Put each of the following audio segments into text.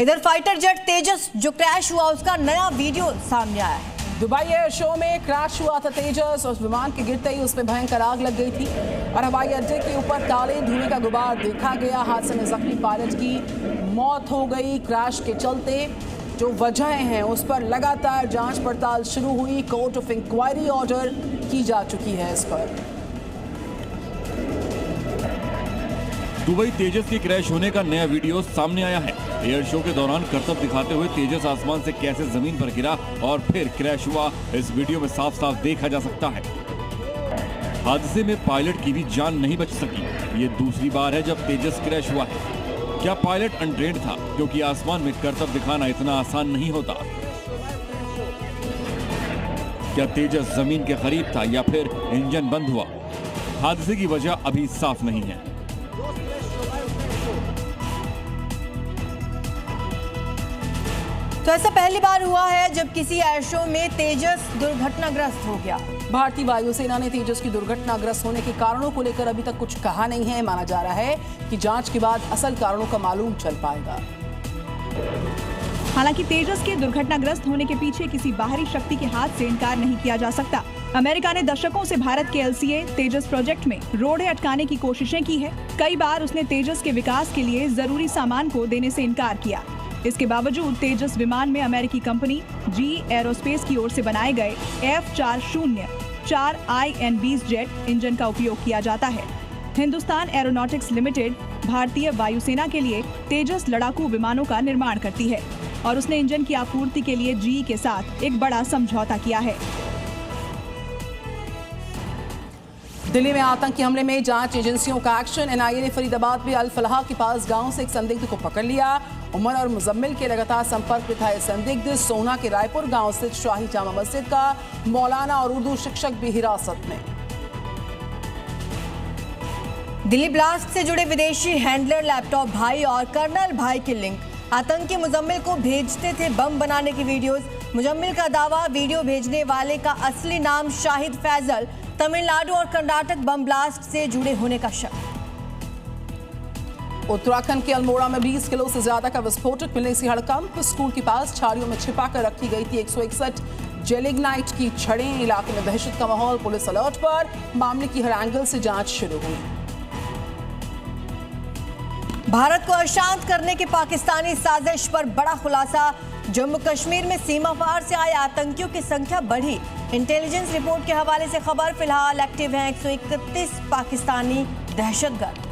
इधर fighter jet तेजस जो crash हुआ उसका नया वीडियो सामने आया है। दुबई एयर शो में क्रैश हुआ था तेजस और विमान के गिरते ही उसमें भयंकर आग लग गई थी और हवाई अड्डे के ऊपर काले धुएं का गुबार देखा गया। हादसे में जख्मी पायलट की मौत हो गई। क्रैश के चलते जो वजहें हैं उस पर लगातार जांच पड़ताल शुरू हुई। कोर्ट ऑफ इंक्वायरी ऑर्डर की जा चुकी है इस पर। दुबई तेजस के क्रैश होने का नया वीडियो सामने आया है। एयर शो के दौरान करतब दिखाते हुए तेजस आसमान से कैसे जमीन पर गिरा और फिर क्रैश हुआ, इस वीडियो में साफ साफ देखा जा सकता है। हादसे में पायलट की भी जान नहीं बच सकी। ये दूसरी बार है जब तेजस क्रैश हुआ है। क्या पायलट अनट्रेन्ड था? क्योंकि आसमान में करतब दिखाना इतना आसान नहीं होता। क्या तेजस जमीन के करीब था या फिर इंजन बंद हुआ? हादसे की वजह अभी साफ नहीं है। तो ऐसा पहली बार हुआ है जब किसी एयर शो में तेजस दुर्घटनाग्रस्त हो गया। भारतीय वायुसेना ने तेजस की दुर्घटनाग्रस्त होने के कारणों को लेकर अभी तक कुछ कहा नहीं है। माना जा रहा है कि जांच के बाद असल कारणों का मालूम चल पाएगा। हालांकि तेजस के दुर्घटनाग्रस्त होने के पीछे किसी बाहरी शक्ति के हाथ से इनकार नहीं किया जा सकता। अमेरिका ने दशकों से भारत के LCA तेजस प्रोजेक्ट में रोड़े अटकाने की कोशिशें की है। कई बार उसने तेजस के विकास के लिए जरूरी सामान को देने से इनकार किया। इसके बावजूद तेजस विमान में अमेरिकी कंपनी GE एरोस्पेस की ओर से बनाए गए F404 IN-20 जेट इंजन का उपयोग किया जाता है। हिंदुस्तान एरोनॉटिक्स लिमिटेड भारतीय वायुसेना के लिए तेजस लड़ाकू विमानों का निर्माण करती है और उसने इंजन की आपूर्ति के लिए GE के साथ एक बड़ा समझौता किया है। दिल्ली में आतंकी हमले में जांच एजेंसियों का एक्शन। NIA ने फरीदाबाद में अल फलाह के पास गांव से एक संदिग्ध को पकड़ लिया। उमर और मुजम्मिल के लगातार संपर्क में था यह संदिग्ध। सोहना के रायपुर गांव स्थित शाही जामा मस्जिद का मौलाना और उर्दू शिक्षक भी हिरासत में। दिल्ली ब्लास्ट से जुड़े विदेशी हैंडलर लैपटॉप भाई और कर्नल भाई के लिंक। आतंकी मुजम्मिल को भेजते थे बम बनाने की वीडियोस। मुजम्मिल का दावा, वीडियो भेजने वाले का असली नाम शाहिद फैजल, तमिलनाडु और कर्नाटक बम ब्लास्ट से जुड़े होने का शक। उत्तराखंड के अल्मोड़ा में 20 किलो से ज्यादा का विस्फोटक मिलने से हड़कंप। स्कूल के पास छाड़ियों में छिपा कर रखी गई थी 161 जेलिग्नाइट की छड़ें। इलाके में दहशत का माहौल, पुलिस अलर्ट पर। मामले की हर एंगल से जांच शुरू हुई। भारत को अशांत करने की पाकिस्तानी साजिश पर बड़ा खुलासा। जम्मू कश्मीर में सीमा पार से आए आतंकियों की संख्या बढ़ी। इंटेलिजेंस रिपोर्ट के हवाले से खबर। फिलहाल एक्टिव हैं 131 पाकिस्तानी दहशतगर्द।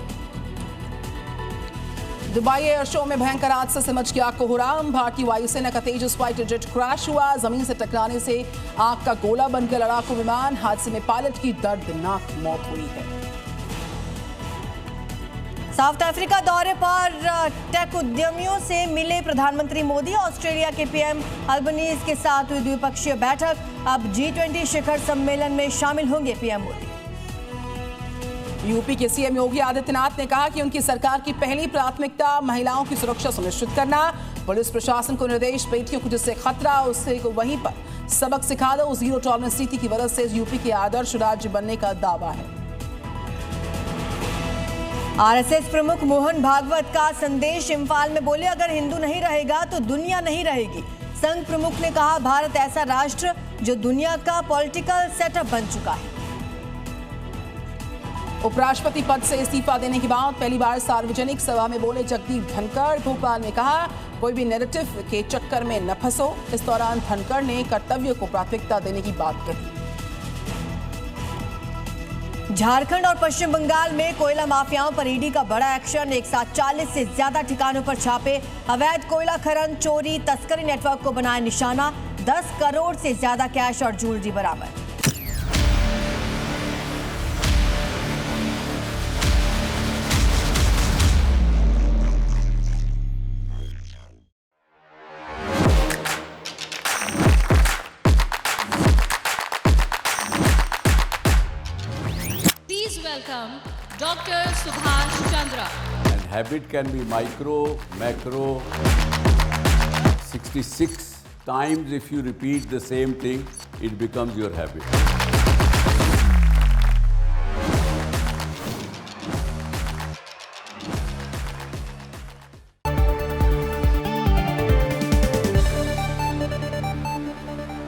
दुबई एयर शो में भयंकर हादसे से मच गया कोहराम। भारतीय वायुसेना का तेजस फाइटर जेट क्रैश हुआ। जमीन से टकराने से आग का गोला बनकर लड़ाकू विमान। हादसे में पायलट की दर्दनाक मौत हुई है। साउथ अफ्रीका दौरे पर टेक उद्यमियों से मिले प्रधानमंत्री मोदी। ऑस्ट्रेलिया के PM अल्बनीज के साथ हुई द्विपक्षीय बैठक। अब G20 शिखर सम्मेलन में शामिल होंगे PM मोदी। यूपी के CM योगी आदित्यनाथ ने कहा कि उनकी सरकार की पहली प्राथमिकता महिलाओं की सुरक्षा सुनिश्चित करना। पुलिस प्रशासन को निर्देश, बेटियों को जिससे खतरा उससे को वहीं पर सबक सिखा दो। जीरो टॉलरेंस नीति की वजह से यूपी के आदर्श राज्य बनने का दावा है। RSS प्रमुख मोहन भागवत का संदेश। इम्फाल में बोले, अगर हिंदू नहीं रहेगा तो दुनिया नहीं रहेगी। संघ प्रमुख ने कहा, भारत ऐसा राष्ट्र जो दुनिया का पॉलिटिकल सेटअप बन चुका है। उपराष्ट्रपति पद से इस्तीफा देने के बाद पहली बार सार्वजनिक सभा में बोले जगदीप धनखड़। भोपाल में कहा, कोई भी नैरेटिव के चक्कर में न फंसो। इस दौरान धनखड़ ने कर्तव्य को प्राथमिकता देने की बात कही। झारखंड और पश्चिम बंगाल में कोयला माफियाओं पर ईडी का बड़ा एक्शन। एक साथ 40 से ज्यादा ठिकानों पर छापे। अवैध कोयला खनन, चोरी, तस्करी नेटवर्क को बनाया निशाना। 10 करोड़ से ज्यादा कैश और ज्वेलरी बरामद। Welcome Dr. Subhash Chandra. And habit can be micro, macro. 66 times if you repeat the same thing, it becomes your habit.